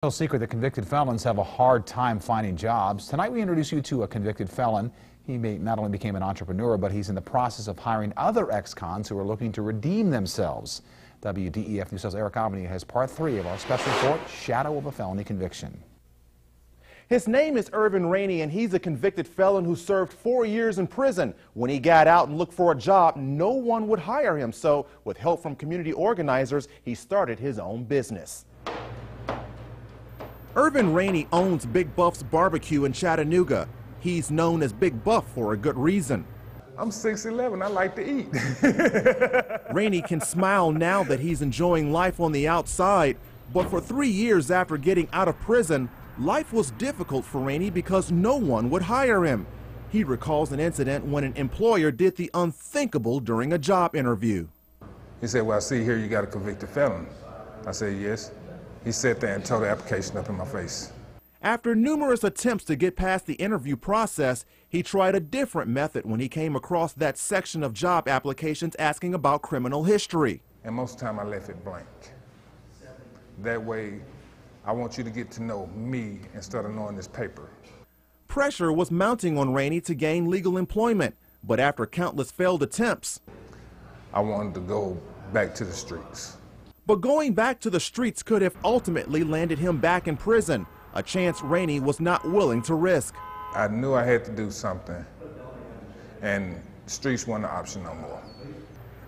No secret that convicted felons have a hard time finding jobs. Tonight we introduce you to a convicted felon. He not only became an entrepreneur, but he's in the process of hiring other ex-cons who are looking to redeem themselves. WDEF News' Eric Avani has part 3 of our special report, Shadow of a Felony Conviction. His name is Irvin Rainey, and he's a convicted felon who served 4 years in prison. When he got out and looked for a job, no one would hire him. So with help from community organizers, he started his own business. Irvin Rainey owns Big Buff's Barbecue in Chattanooga. He's known as Big Buff for a good reason. I'm 6'11", I like to eat. Rainey can smile now that he's enjoying life on the outside, but for 3 years after getting out of prison, life was difficult for Rainey because no one would hire him. He recalls an incident when an employer did the unthinkable during a job interview. He said, "Well, I see here you got a convicted felon." I said, "Yes." He sat there and tore the application up in my face. After numerous attempts to get past the interview process, he tried a different method when he came across that section of job applications asking about criminal history. And most of the time I left it blank. That way, I want you to get to know me instead of knowing this paper. Pressure was mounting on Rainey to gain legal employment, but after countless failed attempts, I wanted to go back to the streets. But going back to the streets could have ultimately landed him back in prison, a chance Rainey was not willing to risk. I knew I had to do something, and streets weren't an option no more.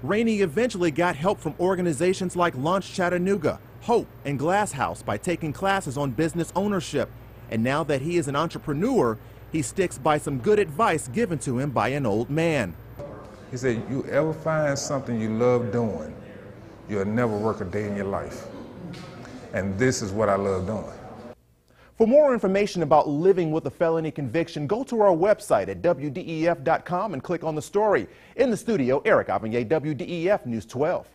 Rainey eventually got help from organizations like Launch Chattanooga, Hope, and Glass House by taking classes on business ownership. And now that he is an entrepreneur, he sticks by some good advice given to him by an old man. He said, "You ever find something you love doing, you'll never work a day in your life." And this is what I love doing. For more information about living with a felony conviction, go to our website at WDEF.com and click on the story. In the studio, Eric Avani, WDEF News 12.